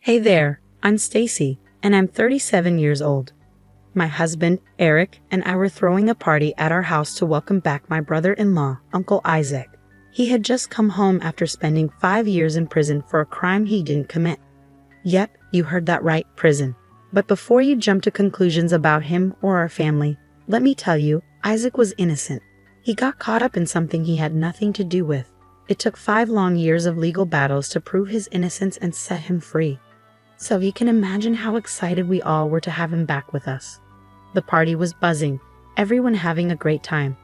Hey there, I'm Stacy, and I'm 37 years old. My husband, Eric, and I were throwing a party at our house to welcome back my brother-in-law, Uncle Isaac. He had just come home after spending 5 years in prison for a crime he didn't commit. Yep, you heard that right, prison. But before you jump to conclusions about him or our family, let me tell you, Isaac was innocent. He got caught up in something he had nothing to do with. It took 5 long years of legal battles to prove his innocence and set him free. So you can imagine how excited we all were to have him back with us. The party was buzzing, everyone having a great time.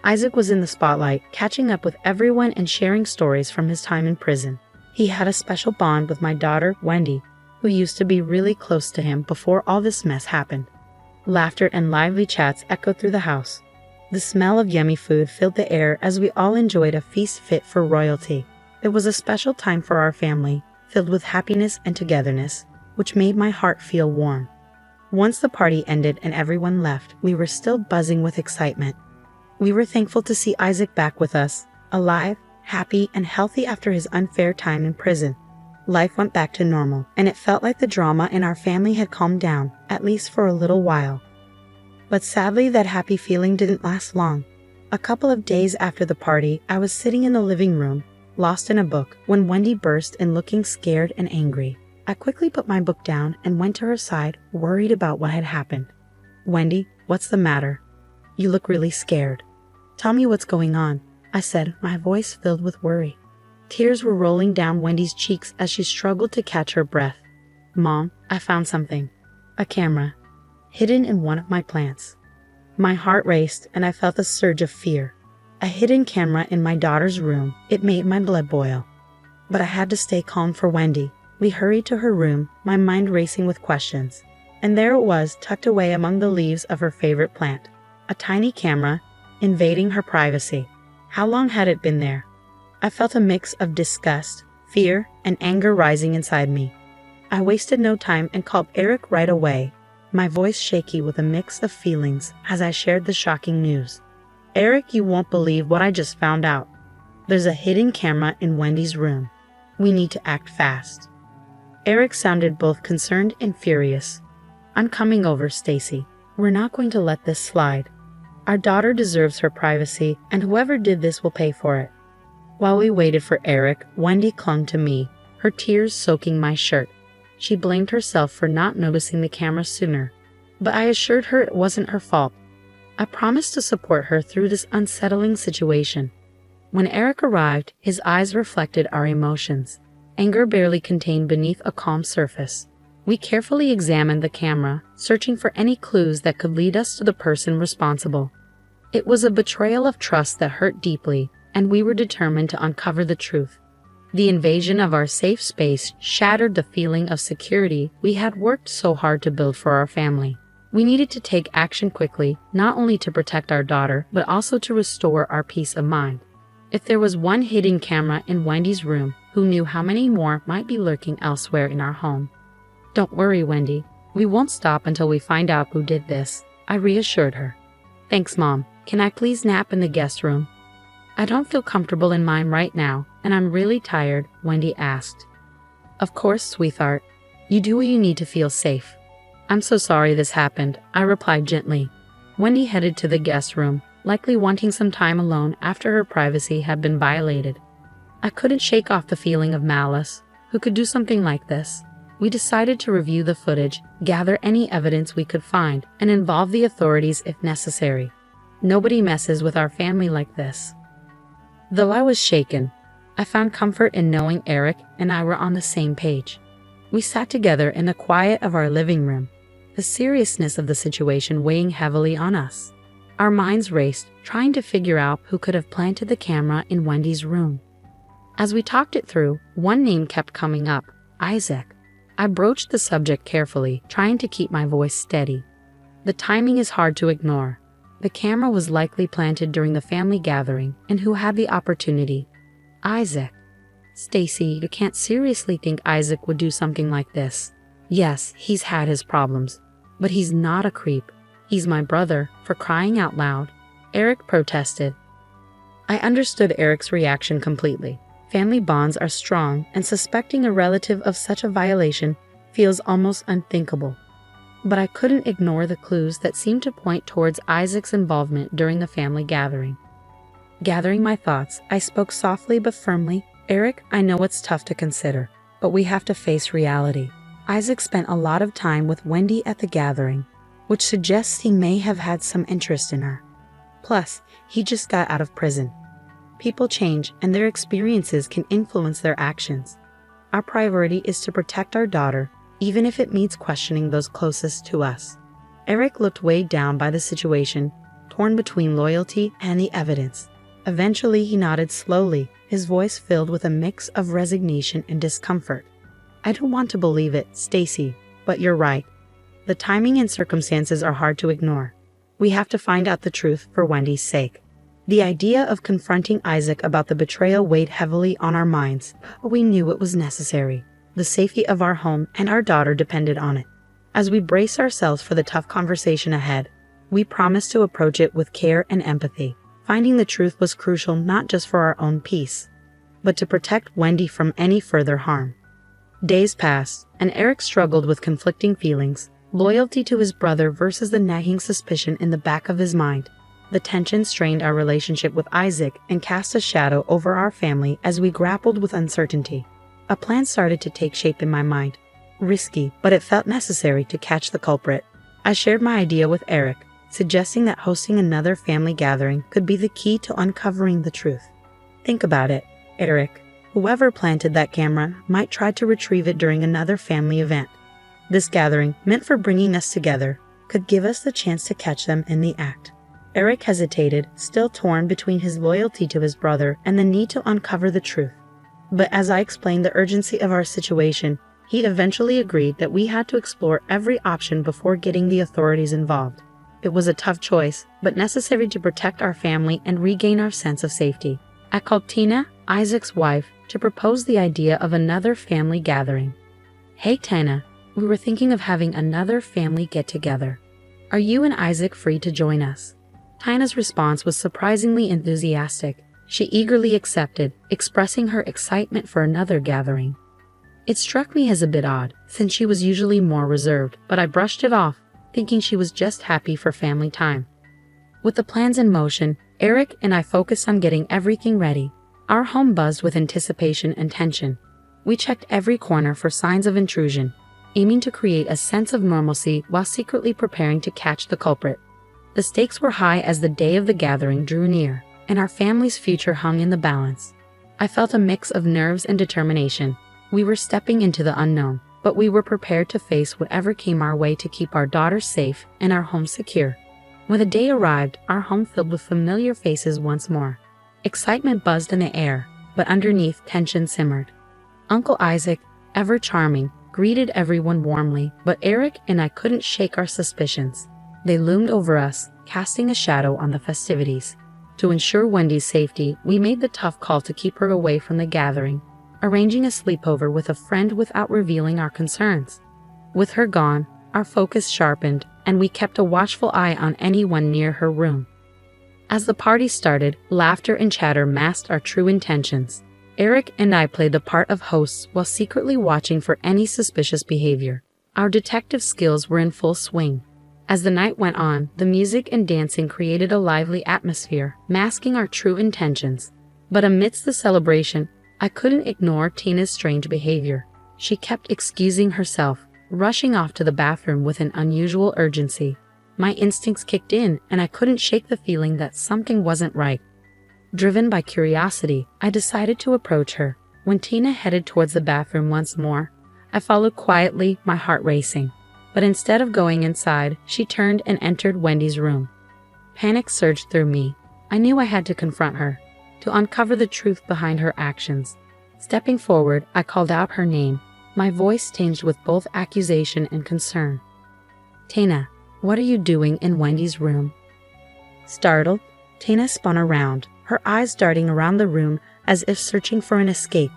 Isaac was in the spotlight, catching up with everyone and sharing stories from his time in prison. He had a special bond with my daughter, Wendy, who used to be really close to him before all this mess happened. Laughter and lively chats echoed through the house. The smell of yummy food filled the air as we all enjoyed a feast fit for royalty. It was a special time for our family, filled with happiness and togetherness, which made my heart feel warm. Once the party ended and everyone left, we were still buzzing with excitement. We were thankful to see Isaac back with us, alive, happy, and healthy after his unfair time in prison. Life went back to normal, and it felt like the drama in our family had calmed down, at least for a little while. But sadly, that happy feeling didn't last long. A couple of days after the party, I was sitting in the living room, lost in a book, when Wendy burst in looking scared and angry. I quickly put my book down and went to her side, worried about what had happened. "Wendy, what's the matter? You look really scared. Tell me what's going on," I said, my voice filled with worry. Tears were rolling down Wendy's cheeks as she struggled to catch her breath. "Mom, I found something. A camera. Hidden in one of my plants." My heart raced and I felt a surge of fear. A hidden camera in my daughter's room. It made my blood boil. But I had to stay calm for Wendy. We hurried to her room, my mind racing with questions. And there it was, tucked away among the leaves of her favorite plant. A tiny camera, invading her privacy. How long had it been there? I felt a mix of disgust, fear, and anger rising inside me. I wasted no time and called Eric right away, my voice shaky with a mix of feelings as I shared the shocking news. "Eric, you won't believe what I just found out. There's a hidden camera in Wendy's room. We need to act fast." Eric sounded both concerned and furious. "I'm coming over, Stacy. We're not going to let this slide. Our daughter deserves her privacy, and whoever did this will pay for it." While we waited for Eric, Wendy clung to me, her tears soaking my shirt. She blamed herself for not noticing the camera sooner, but I assured her it wasn't her fault. I promised to support her through this unsettling situation. When Eric arrived, his eyes reflected our emotions, anger barely contained beneath a calm surface. We carefully examined the camera, searching for any clues that could lead us to the person responsible. It was a betrayal of trust that hurt deeply, and we were determined to uncover the truth. The invasion of our safe space shattered the feeling of security we had worked so hard to build for our family. We needed to take action quickly, not only to protect our daughter, but also to restore our peace of mind. If there was one hidden camera in Wendy's room, who knew how many more might be lurking elsewhere in our home? "Don't worry, Wendy. We won't stop until we find out who did this," I reassured her. "Thanks, Mom. Can I please nap in the guest room?" "I don't feel comfortable in mine right now, and I'm really tired," Wendy asked. "Of course, sweetheart. You do what you need to feel safe." "I'm so sorry this happened," I replied gently. Wendy headed to the guest room, likely wanting some time alone after her privacy had been violated. I couldn't shake off the feeling of malice. Who could do something like this? We decided to review the footage, gather any evidence we could find, and involve the authorities if necessary. Nobody messes with our family like this. Though I was shaken, I found comfort in knowing Eric and I were on the same page. We sat together in the quiet of our living room, the seriousness of the situation weighing heavily on us. Our minds raced, trying to figure out who could have planted the camera in Wendy's room. As we talked it through, one name kept coming up: Isaac. I broached the subject carefully, trying to keep my voice steady. The timing is hard to ignore. The camera was likely planted during the family gathering, and who had the opportunity? Isaac. "Stacy, you can't seriously think Isaac would do something like this. Yes, he's had his problems, but he's not a creep. He's my brother, for crying out loud," Eric protested. I understood Eric's reaction completely. Family bonds are strong, and suspecting a relative of such a violation feels almost unthinkable. But I couldn't ignore the clues that seemed to point towards Isaac's involvement during the family gathering. Gathering my thoughts, I spoke softly but firmly. Eric, I know it's tough to consider, but we have to face reality. Isaac spent a lot of time with Wendy at the gathering, which suggests he may have had some interest in her. Plus, he just got out of prison. People change, and their experiences can influence their actions. Our priority is to protect our daughter, even if it means questioning those closest to us. Eric looked weighed down by the situation, torn between loyalty and the evidence. Eventually, he nodded slowly, his voice filled with a mix of resignation and discomfort. I don't want to believe it, Stacy, but you're right. The timing and circumstances are hard to ignore. We have to find out the truth for Wendy's sake. The idea of confronting Isaac about the betrayal weighed heavily on our minds, but we knew it was necessary. The safety of our home and our daughter depended on it. As we brace ourselves for the tough conversation ahead, we promised to approach it with care and empathy. Finding the truth was crucial not just for our own peace, but to protect Wendy from any further harm. Days passed, and Eric struggled with conflicting feelings, loyalty to his brother versus the nagging suspicion in the back of his mind. The tension strained our relationship with Isaac and cast a shadow over our family as we grappled with uncertainty. A plan started to take shape in my mind. Risky, but it felt necessary to catch the culprit. I shared my idea with Eric, suggesting that hosting another family gathering could be the key to uncovering the truth. Think about it, Eric. Whoever planted that camera might try to retrieve it during another family event. This gathering, meant for bringing us together, could give us the chance to catch them in the act. Eric hesitated, still torn between his loyalty to his brother and the need to uncover the truth. But as I explained the urgency of our situation, he eventually agreed that we had to explore every option before getting the authorities involved. It was a tough choice, but necessary to protect our family and regain our sense of safety. I called Tina, Isaac's wife, to propose the idea of another family gathering. Hey Tina, we were thinking of having another family get-together. Are you and Isaac free to join us? Tina's response was surprisingly enthusiastic. She eagerly accepted, expressing her excitement for another gathering. It struck me as a bit odd, since she was usually more reserved, but I brushed it off, thinking she was just happy for family time. With the plans in motion, Eric and I focused on getting everything ready. Our home buzzed with anticipation and tension. We checked every corner for signs of intrusion, aiming to create a sense of normalcy while secretly preparing to catch the culprit. The stakes were high as the day of the gathering drew near, and our family's future hung in the balance. I felt a mix of nerves and determination. We were stepping into the unknown, but we were prepared to face whatever came our way to keep our daughter safe and our home secure. When the day arrived, our home filled with familiar faces once more. Excitement buzzed in the air, but underneath tension simmered. Uncle Isaac, ever charming, greeted everyone warmly, but Eric and I couldn't shake our suspicions. They loomed over us, casting a shadow on the festivities. To ensure Wendy's safety, we made the tough call to keep her away from the gathering, arranging a sleepover with a friend without revealing our concerns. With her gone, our focus sharpened, and we kept a watchful eye on anyone near her room. As the party started, laughter and chatter masked our true intentions. Eric and I played the part of hosts while secretly watching for any suspicious behavior. Our detective skills were in full swing. As the night went on, the music and dancing created a lively atmosphere, masking our true intentions. But amidst the celebration, I couldn't ignore Tina's strange behavior. She kept excusing herself, rushing off to the bathroom with an unusual urgency. My instincts kicked in, and I couldn't shake the feeling that something wasn't right. Driven by curiosity, I decided to approach her. When Tina headed towards the bathroom once more, I followed quietly, my heart racing. But instead of going inside, she turned and entered Wendy's room. Panic surged through me. I knew I had to confront her, to uncover the truth behind her actions. Stepping forward, I called out her name, my voice tinged with both accusation and concern. Tina, what are you doing in Wendy's room? Startled, Tina spun around, her eyes darting around the room as if searching for an escape.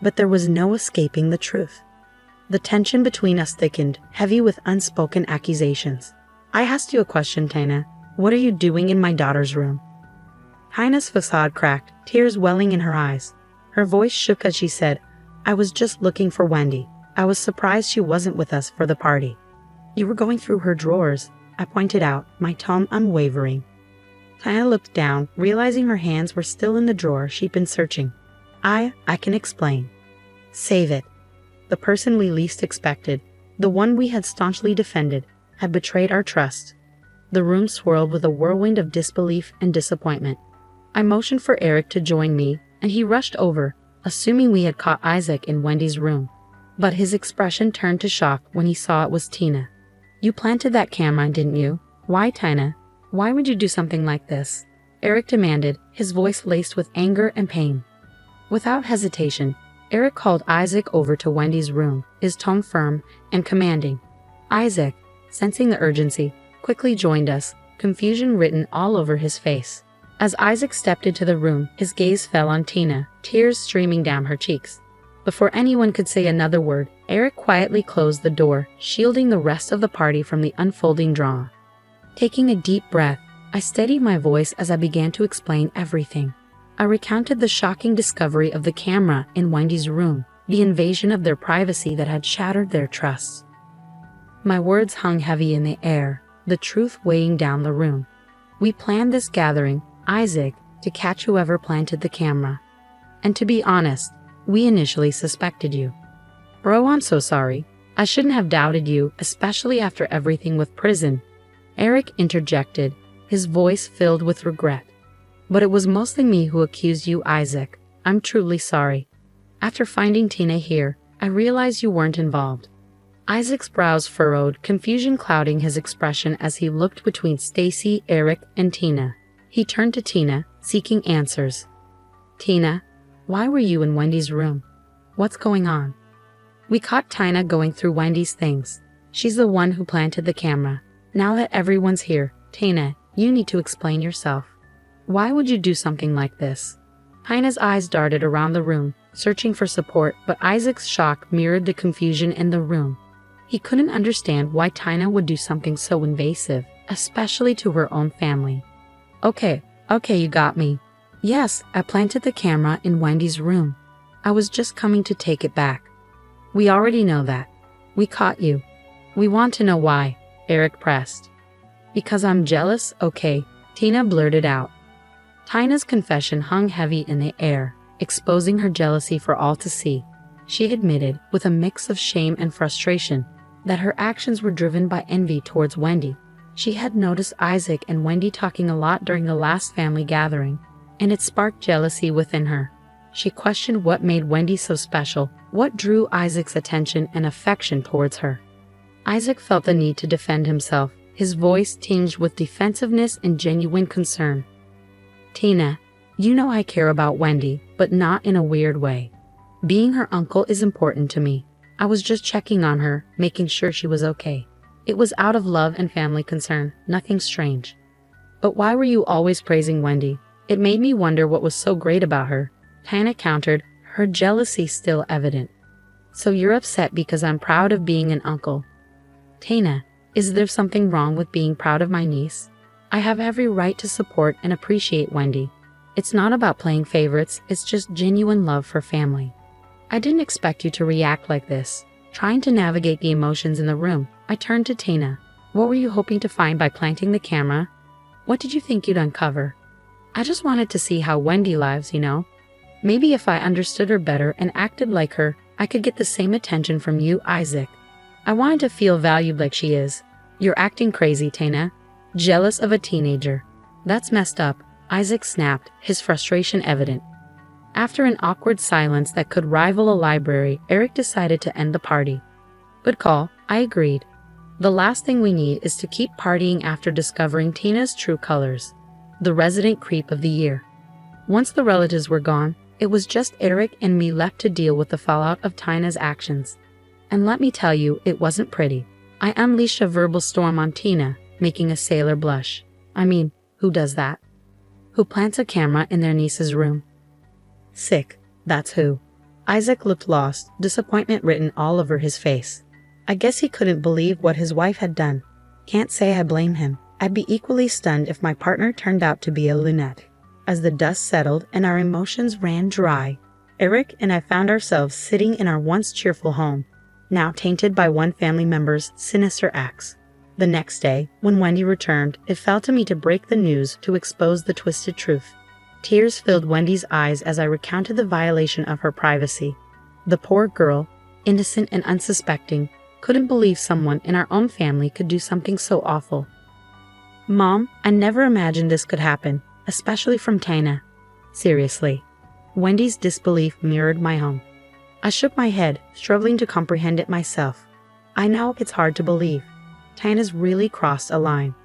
But there was no escaping the truth. The tension between us thickened, heavy with unspoken accusations. I asked you a question, Tina. What are you doing in my daughter's room? Tina's facade cracked, tears welling in her eyes. Her voice shook as she said, I was just looking for Wendy. I was surprised she wasn't with us for the party. You were going through her drawers, I pointed out, my tone unwavering. Tina looked down, realizing her hands were still in the drawer she'd been searching. I can explain. Save it. The person we least expected, the one we had staunchly defended, had betrayed our trust. The room swirled with a whirlwind of disbelief and disappointment. I motioned for Eric to join me, and he rushed over, assuming we had caught Isaac in Wendy's room. But his expression turned to shock when he saw it was Tina. You planted that camera, didn't you? Why, Tina? Why would you do something like this? Eric demanded, his voice laced with anger and pain. Without hesitation, Eric called Isaac over to Wendy's room, his tone firm and commanding. Isaac, sensing the urgency, quickly joined us, confusion written all over his face. As Isaac stepped into the room, his gaze fell on Tina, tears streaming down her cheeks. Before anyone could say another word, Eric quietly closed the door, shielding the rest of the party from the unfolding drama. Taking a deep breath, I steadied my voice as I began to explain everything. I recounted the shocking discovery of the camera in Wendy's room, the invasion of their privacy that had shattered their trust. My words hung heavy in the air, the truth weighing down the room. We planned this gathering, Isaac, to catch whoever planted the camera. And to be honest, we initially suspected you. Bro, I'm so sorry. I shouldn't have doubted you, especially after everything with prison. Eric interjected, his voice filled with regret. But it was mostly me who accused you, Isaac. I'm truly sorry. After finding Tina here, I realized you weren't involved. Isaac's brows furrowed, confusion clouding his expression as he looked between Stacy, Eric, and Tina. He turned to Tina, seeking answers. Tina, why were you in Wendy's room? What's going on? We caught Tina going through Wendy's things. She's the one who planted the camera. Now that everyone's here, Tina, you need to explain yourself. Why would you do something like this? Tina's eyes darted around the room, searching for support, but Isaac's shock mirrored the confusion in the room. He couldn't understand why Tina would do something so invasive, especially to her own family. Okay, you got me. Yes, I planted the camera in Wendy's room. I was just coming to take it back. We already know that. We caught you. We want to know why, Eric pressed. Because I'm jealous, okay, Tina blurted out. Tina's confession hung heavy in the air, exposing her jealousy for all to see. She admitted, with a mix of shame and frustration, that her actions were driven by envy towards Wendy. She had noticed Isaac and Wendy talking a lot during the last family gathering, and it sparked jealousy within her. She questioned what made Wendy so special, what drew Isaac's attention and affection towards her. Isaac felt the need to defend himself, his voice tinged with defensiveness and genuine concern. Tina, you know I care about Wendy, but not in a weird way. Being her uncle is important to me. I was just checking on her, making sure she was okay. It was out of love and family concern, nothing strange. But why were you always praising Wendy? It made me wonder what was so great about her. Tina countered, her jealousy still evident. So you're upset because I'm proud of being an uncle. Tina, is there something wrong with being proud of my niece? I have every right to support and appreciate Wendy. It's not about playing favorites, it's just genuine love for family. I didn't expect you to react like this. Trying to navigate the emotions in the room, I turned to Tina. What were you hoping to find by planting the camera? What did you think you'd uncover? I just wanted to see how Wendy lives, you know? Maybe if I understood her better and acted like her, I could get the same attention from you, Isaac. I wanted to feel valued like she is. You're acting crazy, Tina. Jealous of a teenager. That's messed up, Isaac snapped, his frustration evident. After an awkward silence that could rival a library, Eric decided to end the party. Good call, I agreed. The last thing we need is to keep partying after discovering Tina's true colors. The resident creep of the year. Once the relatives were gone, it was just Eric and me left to deal with the fallout of Tina's actions. And let me tell you, it wasn't pretty. I unleashed a verbal storm on Tina, making a sailor blush. I mean, who does that? Who plants a camera in their niece's room? Sick, that's who. Isaac looked lost, disappointment written all over his face. I guess he couldn't believe what his wife had done. Can't say I blame him. I'd be equally stunned if my partner turned out to be a lunatic. As the dust settled and our emotions ran dry, Eric and I found ourselves sitting in our once cheerful home. now tainted by one family member's sinister acts. The next day, when Wendy returned, it fell to me to break the news, to expose the twisted truth. Tears filled Wendy's eyes as I recounted the violation of her privacy. The poor girl, innocent and unsuspecting, couldn't believe someone in our own family could do something so awful. "Mom, I never imagined this could happen, especially from Tina. Seriously." Wendy's disbelief mirrored my own. I shook my head, struggling to comprehend it myself. I know it's hard to believe. Tina's really crossed a line.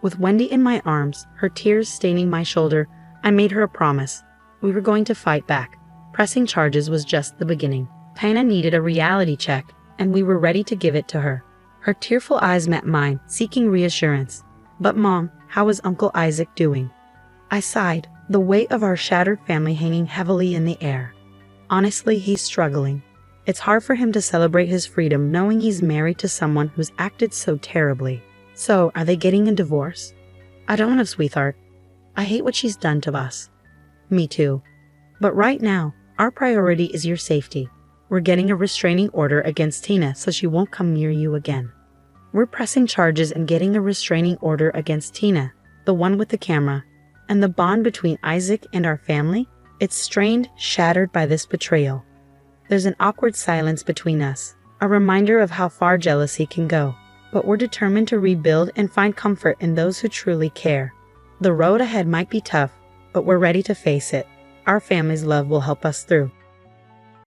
With Wendy in my arms, her tears staining my shoulder, I made her a promise. We were going to fight back. Pressing charges was just the beginning. Tina needed a reality check, and we were ready to give it to her. Her tearful eyes met mine, seeking reassurance. "But Mom, how is Uncle Isaac doing?" I sighed, the weight of our shattered family hanging heavily in the air. "Honestly, he's struggling. It's hard for him to celebrate his freedom knowing he's married to someone who's acted so terribly." "So, are they getting a divorce?" "I don't know, sweetheart. I hate what she's done to us." "Me too. But right now, our priority is your safety. We're getting a restraining order against Tina so she won't come near you again." We're pressing charges and getting a restraining order against Tina, the one with the camera, and the bond between Isaac and our family? It's strained, shattered by this betrayal. There's an awkward silence between us, a reminder of how far jealousy can go. But we're determined to rebuild and find comfort in those who truly care. The road ahead might be tough, but we're ready to face it. Our family's love will help us through.